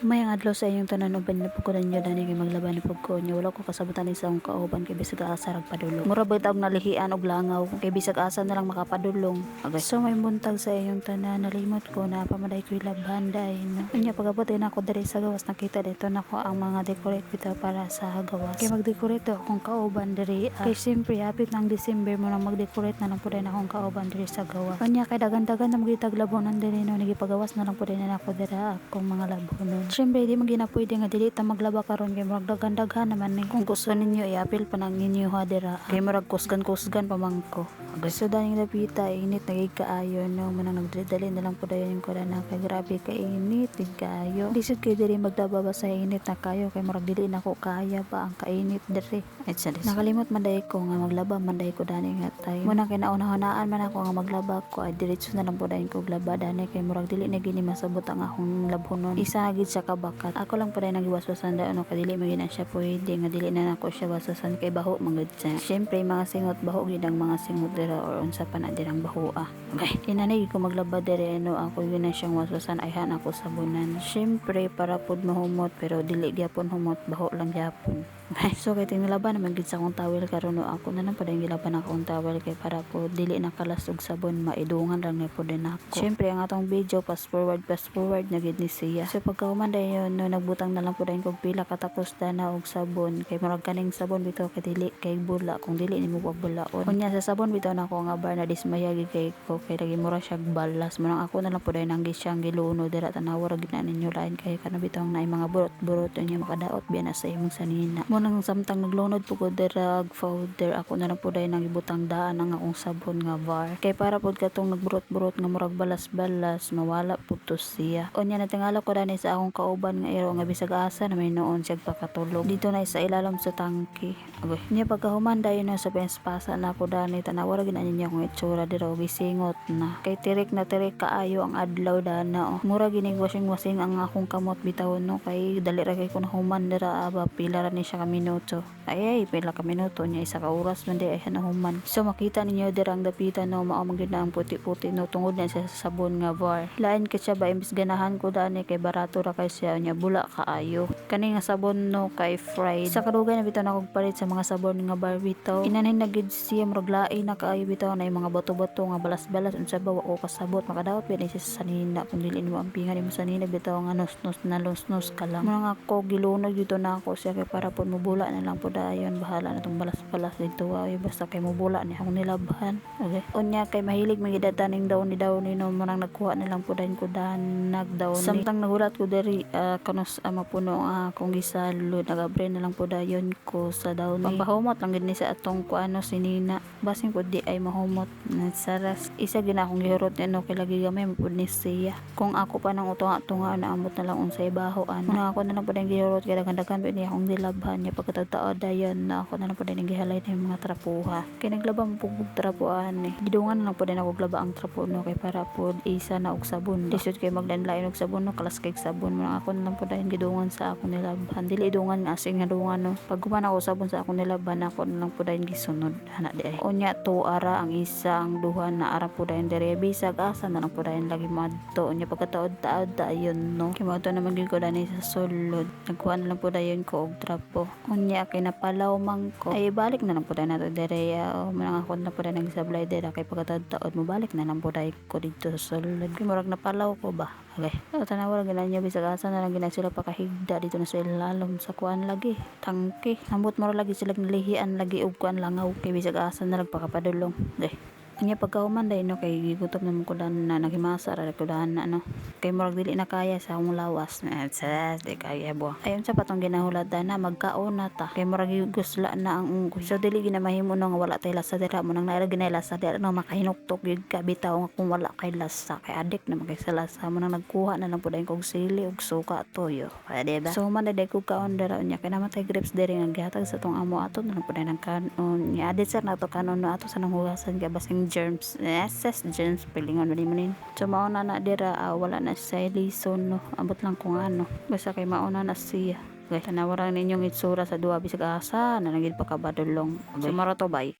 May adlaw sa inyong tanan uban na pagkunan nyo dani kay maglaban ni pagko nyo wala ko kasabutan ni sa akong kauban kay bisag asa rag padulong. Mura ba tawag nalihian og langaw kay bisag asa na lang makapadulong. Okay. So may buntag sa inyong tanan nalimot ko na pamaday ko laban dai no. Unya pagabuti na ako diri sa gawas nakita dito nako ang mga decorate bitaw para sa gawas. Kay magdecorate akong kauban diri kay siyempre hapit ng December mo nang magdecorate na lang pud na akong kauban diri sa gawas. Unya kay dagan-dagan na magitag labonan diri no nagipagawas na lang pud na ako dira akong mga labonon. Siyempre, di man ginapwede nga dili ta maglaba karon kay murag daghan-daghan naman ni. Kung gusto ninyo i-apil pa nang inyo hadira. Kay murag kusgan-kusgan pa mangko. Gusto daning lapita, init nagig kaayo no manang nagdali na lang pud yung kurana kay grabe kay init dig kaayo. Lisod kay diri maglaba ba sa init na kayo kay murag dili na ko kaya pa ang kainit diri. Nakalimot man day ko nga maglaba man day ko dani nga time. Muna kay nauna-hunaan man ako nga maglaba ko ay diretso na lang pud ko glaba dani kay murag dili na gini masabot ang akong labhonon. Isa gid sa kabakat. Ako lang pud ay nagiwaswasan da ano kadili magina siya pwede nga dili na nako siya waswasan kay baho mangud siya. Syempre mga singot baho gid ang mga singot dira or unsa pa na dirang bahoa. Okay. Inanay ko maglaba diri ano ako gina siyang waswasan ay han ako sabunan. Syempre para pud mahumot pero dili gyapon humot baho lang gyapon. So kay tinglaban naman gid sa akong towel karon no ako na lang pud gilaban akong towel kay para po dili nakalas og sabon maidungan lang ni pud nako. Syempre ang atong video fast forward na gid ni siya. So pagkahuman dayon no nagbutang na lang pud kog pila katapos dana og sabon kay murag kaning sabon bitaw kay dili kay bula kung dili nimo pabulaon. Unya sa sabon bitaw nako nga bar na dismaya gid kay ko kay lagi mura siya balas mo ako na lang pud nang gisyang giluno dira tanawa ra gid na ninyo lain kay kana bitaw na mga burot-burot unya makadaot biya na sa imong sanina. Mo nang samtang naglunod po ko dirag powder ako na lang pud nang ibutang daan ang akong sabon nga bar kay para pud katong nagburot-burot nga murag balas-balas mawala pud to siya. Unya natingala ko dani sa akong kauban nga iro nga bisag asa na may noon siya pakatulog dito na sa ilalim sa tangke. Okay. Niya pagkahuman dayon na sa penspasa na ako dani tanawa ra gid niya akong itsura dira og gisingot na kay tirik kaayo ang adlaw dana mura gining washing ang akong kamot bitaw no kay dali ra kay kun human dira aba pila ra ni siya ka minuto ay pila ka minuto niya isa ka oras man di ay human. So makita ninyo dirang dapitan no mao man gid na ang puti-puti no tungod na siya sa sabon nga bar lain ka siya ba imbis ganahan ko dani kay barato ra kay siya nya bula kaayo kani nga sabon no kay fried sa kadugay na bitaw na kog palit sa mga sabon nga bar bitaw inanin na gid siya murag lain na kaayo bitaw na mga bato-bato nga balas-balas unsa ba o kasabot makadaot bitaw siya sa sanina kung dili nimo ampingan nimo sanina bitaw nga nos ka lang mga ako gilunod dito na ako siya kay para pud mobula na lang pud ayon bahala na tong balas-balas dito ay basta kay mobula ni akong nilabhan. Okay. Unya kay mahilig magidataning daw ni no manang nagkuha na lang pud ko nagdaw ni samtang nagulat ko diri kanos mapuno akong gisalud nagabre na lang pud ayon ko sa daw ni pampahumot lang gid ni sa atong kuano sinina basin pud di ay mahumot na saras isa gina akong gihurot no kay lagi gamay pud ni siya kung ako pa nang utunga naamot na lang unsay bahoan na ako na lang pud gihurot kay daghan-daghan pud ni akong dilabhan nya pagkataod dayon na ako na lang pud gihalay na mga trapuha kay naglaba mo pud trapuan gidungan na lang pud ako glaba ang trapo no kay para pud isa na og sabon lisod kay magdanlain og sabon no kalas kay sabon mo ako na lang pud gidungan sa akong nilabhan dili idungan nga asing nga dungan no pag guman ako sabon sa akong nilabhan ako na lang pud gisunod ana di ay unya to ara ang isa ang duha na ara pud dire bisag asa na lang pud lagi madto unya pagkataod-taod dayon no kay mo to naman gid ko dani sa sulod nagkuha na lang pud ko og trapo unya kay napalaw man ko ay balik na lang pud na to dire manang ako na pud nagsablay dire kay pagkataod-taod mo balik na lang pud ko dito sa sulod kay murag napalaw ko ba. Okay. Tanawa lang ganyan bisag asa na lang ginag sila pakahigda dito na sa ilalom sa kuan lagi tangke ambot mo lagi sila nalihian lagi og kuan langaw kay bisag asa na lang pakapadulong. Okay. Anya pagkahuman day no kay gigutom na mo ko dan na naghimasa ra ko dan ano kay murag dili na kaya sa akong lawas sa di kaya bo ayon sa patong ginahulad na magkaon na ta kay murag gusla na ang unggoy so dili ginamahimo no nga wala tay lasa dira mo nang naira ginay lasa dira no makahinuktok gyud ka bitaw nga kung wala kay lasa kay adik na magay sa lasa mo nang nagkuha na lang pud kog sili ug suka toyo pwede ba so man day ko kaon dira unya kay namatay grapes diri nga gihatag sa tong amo ato na lang pud nang kanon nya adit sir na to kanon no ato sa nang hugasan kay basing germs germs pilingon man so mauna na dira wala na siya lison no abot lang kung ano basta kay mauna na siya okay tanawaran ninyong itsura sa duha bisag asa na nagid pa kabadulong so marato bay